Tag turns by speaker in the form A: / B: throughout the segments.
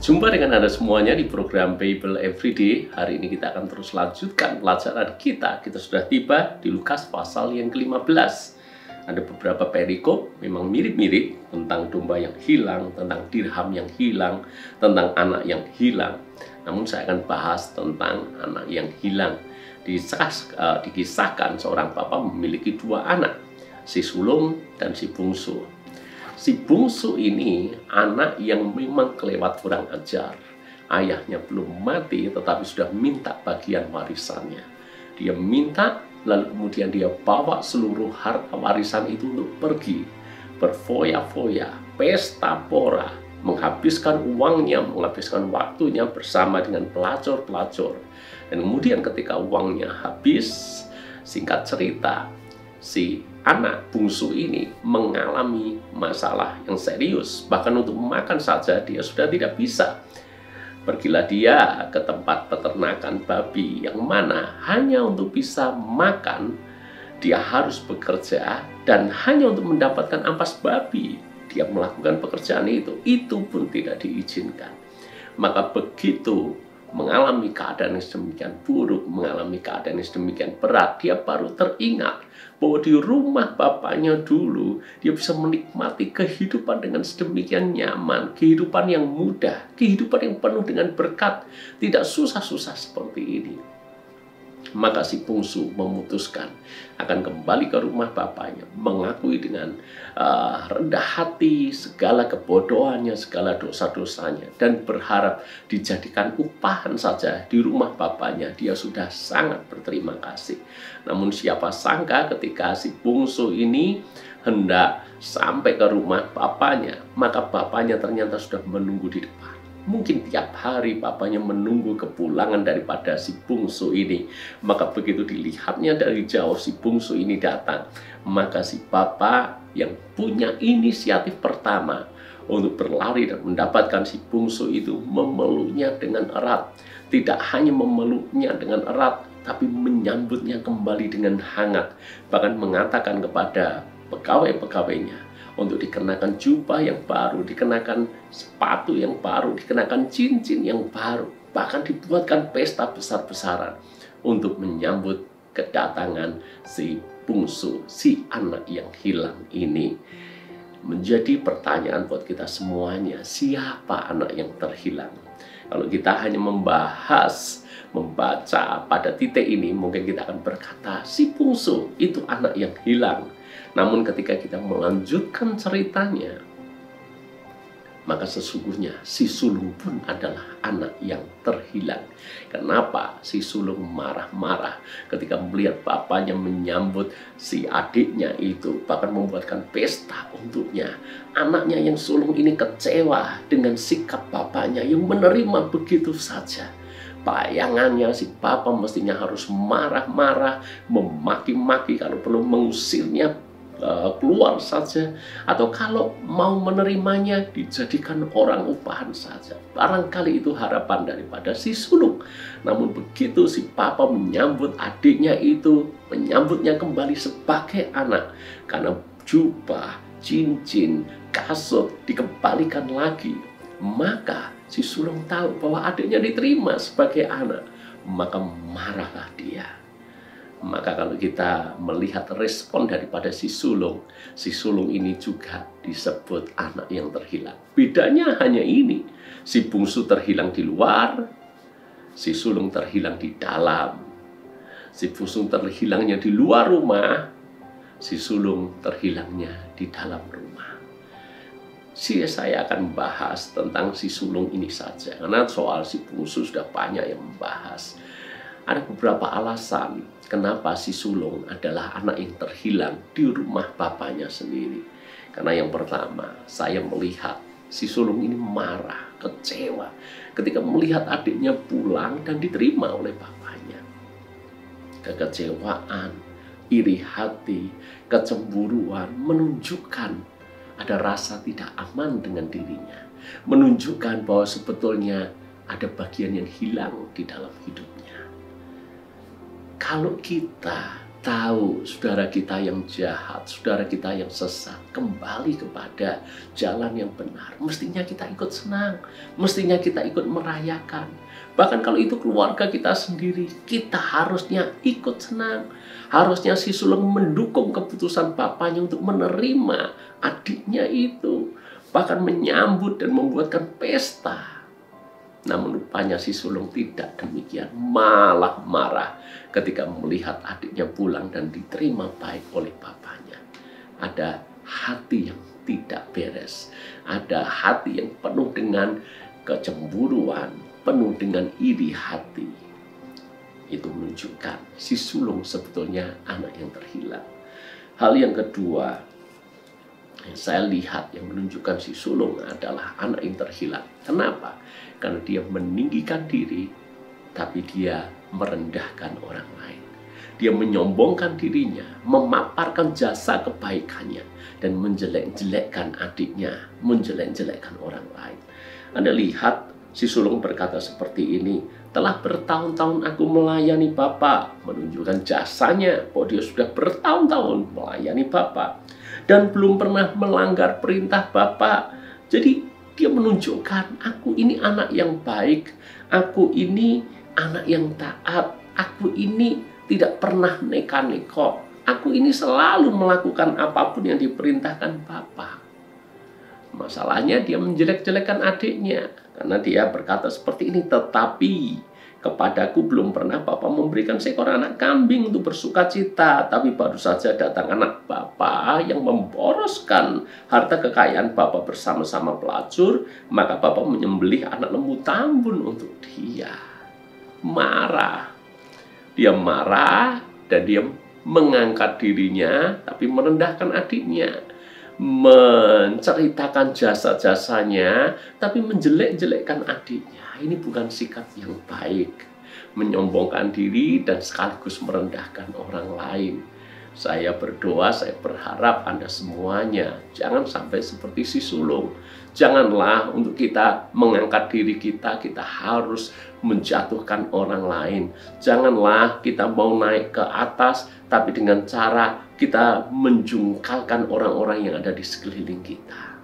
A: Jumpa dengan Anda semuanya di program Bible Everyday. Hari ini kita akan terus lanjutkan pelajaran kita. Kita sudah tiba di Lukas pasal yang ke-15. Ada beberapa perikop memang mirip-mirip tentang domba yang hilang, tentang dirham yang hilang, tentang anak yang hilang. Namun saya akan bahas tentang anak yang hilang. Dikisahkan seorang bapak memiliki dua anak, si sulung dan si bungsu. Si bungsu ini anak yang memang kelewat kurang ajar. Ayahnya belum mati tetapi sudah minta bagian warisannya. Dia minta, lalu kemudian dia bawa seluruh harta warisan itu untuk pergi berfoya-foya, pesta pora, menghabiskan uangnya, menghabiskan waktunya bersama dengan pelacur-pelacur. Dan kemudian ketika uangnya habis, singkat cerita, si anak bungsu ini mengalami masalah yang serius. Bahkan untuk makan saja dia sudah tidak bisa. Pergilah dia ke tempat peternakan babi yang mana hanya untuk bisa makan dia harus bekerja, dan hanya untuk mendapatkan ampas babi dia melakukan pekerjaan itu pun tidak diizinkan. Maka begitu mengalami keadaan yang sedemikian buruk, mengalami keadaan yang sedemikian berat, dia baru teringat bahwa di rumah bapaknya dulu dia bisa menikmati kehidupan dengan sedemikian nyaman, kehidupan yang mudah, kehidupan yang penuh dengan berkat, tidak susah-susah seperti ini. Maka si bungsu memutuskan akan kembali ke rumah bapaknya, mengakui dengan rendah hati segala kebodohannya, segala dosa-dosanya, dan berharap dijadikan upahan saja di rumah bapaknya. Dia sudah sangat berterima kasih. Namun siapa sangka ketika si bungsu ini hendak sampai ke rumah bapaknya, maka bapaknya ternyata sudah menunggu di depan. Mungkin tiap hari bapaknya menunggu kepulangan daripada si bungsu ini. Maka begitu dilihatnya dari jauh si bungsu ini datang, maka si bapak yang punya inisiatif pertama untuk berlari dan mendapatkan si bungsu itu memeluknya dengan erat. Tidak hanya memeluknya dengan erat, tapi menyambutnya kembali dengan hangat. Bahkan mengatakan kepada pegawai-pegawainya untuk dikenakan jubah yang baru, dikenakan sepatu yang baru, dikenakan cincin yang baru. Bahkan dibuatkan pesta besar-besaran untuk menyambut kedatangan si bungsu, si anak yang hilang ini. Menjadi pertanyaan buat kita semuanya, siapa anak yang terhilang? Kalau kita hanya membaca pada titik ini, mungkin kita akan berkata, si bungsu itu anak yang hilang. Namun ketika kita melanjutkan ceritanya, maka sesungguhnya si sulung pun adalah anak yang terhilang. Kenapa si sulung marah-marah ketika melihat bapaknya menyambut si adiknya itu, bahkan membuatkan pesta untuknya. Anaknya yang sulung ini kecewa dengan sikap bapaknya yang menerima begitu saja. Bayangannya si bapak mestinya harus marah-marah, memaki-maki, kalau perlu mengusirnya keluar saja, atau kalau mau menerimanya dijadikan orang upahan saja. Barangkali itu harapan daripada si sulung. Namun begitu si papa menyambut adiknya itu, menyambutnya kembali sebagai anak, karena jubah, cincin, kasut dikembalikan lagi, maka si sulung tahu bahwa adiknya diterima sebagai anak. Maka marahlah dia. Maka kalau kita melihat respon daripada si sulung ini juga disebut anak yang terhilang. Bedanya hanya ini, si bungsu terhilang di luar, si sulung terhilang di dalam. Si bungsu terhilangnya di luar rumah, si sulung terhilangnya di dalam rumah. Saya akan membahas tentang si sulung ini saja, karena soal si bungsu sudah banyak yang membahas. Ada beberapa alasan kenapa si sulung adalah anak yang terhilang di rumah bapaknya sendiri. Karena yang pertama, saya melihat si sulung ini marah, kecewa ketika melihat adiknya pulang dan diterima oleh bapaknya. Kekecewaan, iri hati, kecemburuan menunjukkan ada rasa tidak aman dengan dirinya. Menunjukkan bahwa sebetulnya ada bagian yang hilang di dalam hidupnya. Kalau kita tahu saudara kita yang jahat, saudara kita yang sesat, kembali kepada jalan yang benar, mestinya kita ikut senang, mestinya kita ikut merayakan. Bahkan kalau itu keluarga kita sendiri, kita harusnya ikut senang. Harusnya si sulung mendukung keputusan bapaknya untuk menerima adiknya itu, bahkan menyambut dan membuatkan pesta. Namun rupanya si sulung tidak demikian, malah marah ketika melihat adiknya pulang dan diterima baik oleh bapaknya. Ada hati yang tidak beres, ada hati yang penuh dengan kecemburuan, penuh dengan iri hati. Itu menunjukkan si sulung sebetulnya anak yang terhilang. Hal yang kedua yang saya lihat yang menunjukkan si sulung adalah anak yang terhilang. Kenapa? Karena dia meninggikan diri, tapi dia merendahkan orang lain. Dia menyombongkan dirinya, memaparkan jasa kebaikannya, dan menjelek-jelekkan adiknya, menjelek-jelekkan orang lain. Anda lihat, si sulung berkata seperti ini, telah bertahun-tahun aku melayani Bapak, menunjukkan jasanya bahwa dia sudah bertahun-tahun melayani Bapak dan belum pernah melanggar perintah Bapak. Jadi dia menunjukkan, aku ini anak yang baik, aku ini anak yang taat, aku ini tidak pernah neka-neko, aku ini selalu melakukan apapun yang diperintahkan Bapak. Masalahnya dia menjelek-jelekan adiknya, karena dia berkata seperti ini, tetapi kepadaku belum pernah Bapak memberikan seekor anak kambing untuk bersuka cita, tapi baru saja datang anak Bapak yang memboroskan harta kekayaan Bapak bersama-sama pelacur, maka Bapak menyembelih anak lembu tambun untuk dia. Marah. Dia marah dan dia mengangkat dirinya, tapi merendahkan adiknya. Menceritakan jasa-jasanya, tapi menjelek-jelekkan adiknya. Ini bukan sikap yang baik. Menyombongkan diri dan sekaligus merendahkan orang lain. Saya berdoa, saya berharap Anda semuanya jangan sampai seperti si sulung. Janganlah untuk kita mengangkat diri kita harus menjatuhkan orang lain. Janganlah kita mau naik ke atas, tapi dengan cara kita menjungkalkan orang-orang yang ada di sekeliling kita.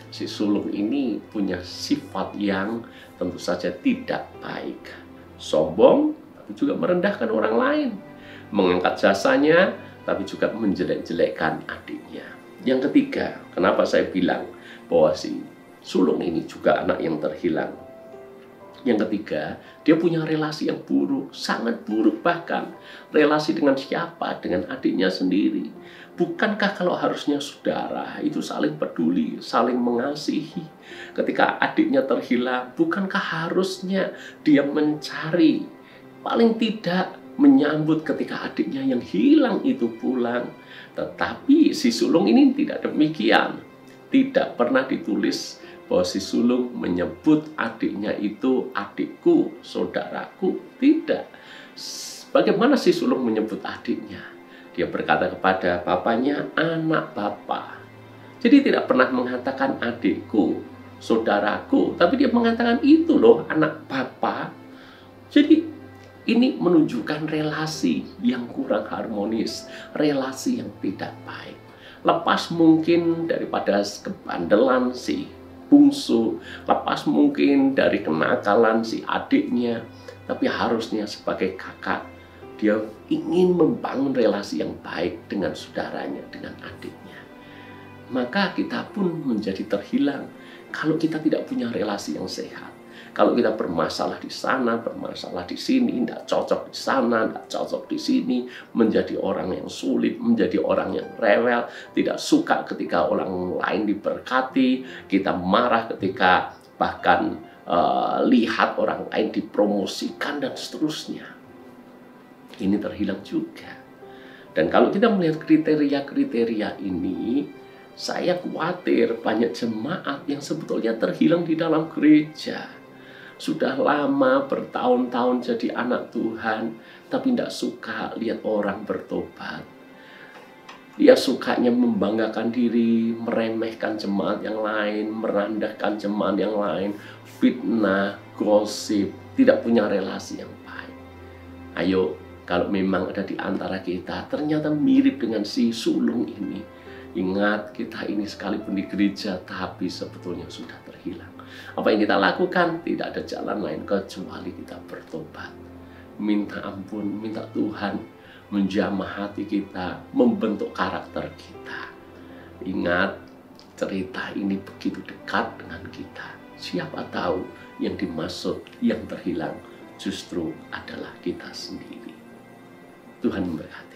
A: Si sulung ini punya sifat yang tentu saja tidak baik. Sombong, tapi juga merendahkan orang lain. Mengangkat jasanya, tapi juga menjelek-jelekkan adiknya. Yang ketiga, kenapa saya bilang bahwa si sulung ini juga anak yang terhilang? Yang ketiga, dia punya relasi yang buruk, sangat buruk bahkan. Relasi dengan siapa? Dengan adiknya sendiri. Bukankah kalau harusnya saudara itu saling peduli, saling mengasihi? Ketika adiknya terhilang, bukankah harusnya dia mencari, paling tidak menyambut ketika adiknya yang hilang itu pulang? Tetapi si sulung ini tidak demikian. Tidak pernah ditulis bahwa si sulung menyebut adiknya itu adikku, saudaraku. Tidak. Bagaimana si sulung menyebut adiknya? Dia berkata kepada bapaknya, anak Bapak. Jadi tidak pernah mengatakan adikku, saudaraku, tapi dia mengatakan itu loh anak Bapak. Jadi ini menunjukkan relasi yang kurang harmonis, relasi yang tidak baik. Lepas mungkin daripada kebandelan si bungsu, lepas mungkin dari kenakalan si adiknya, tapi harusnya sebagai kakak, dia ingin membangun relasi yang baik dengan saudaranya, dengan adiknya. Maka kita pun menjadi terhilang kalau kita tidak punya relasi yang sehat. Kalau kita bermasalah di sana, bermasalah di sini, tidak cocok di sana, tidak cocok di sini, menjadi orang yang sulit, menjadi orang yang rewel, tidak suka ketika orang lain diberkati, kita marah ketika bahkan lihat orang lain dipromosikan dan seterusnya. Ini terhilang juga. Dan kalau kita melihat kriteria-kriteria ini, saya khawatir banyak jemaat yang sebetulnya terhilang di dalam gereja. Sudah lama bertahun-tahun jadi anak Tuhan, tapi tidak suka lihat orang bertobat. Dia sukanya membanggakan diri, meremehkan jemaat yang lain, merendahkan jemaat yang lain, fitnah, gosip, tidak punya relasi yang baik. Ayo Kalau memang ada di antara kita ternyata mirip dengan si sulung ini, ingat, kita ini sekalipun di gereja tapi sebetulnya sudah terhilang. Apa yang kita lakukan? Tidak ada jalan lain kecuali kita bertobat, minta ampun, minta Tuhan menjamah hati kita, membentuk karakter kita. Ingat, cerita ini begitu dekat dengan kita. Siapa tahu yang dimaksud, yang terhilang justru adalah kita sendiri. Tuhan memberkati.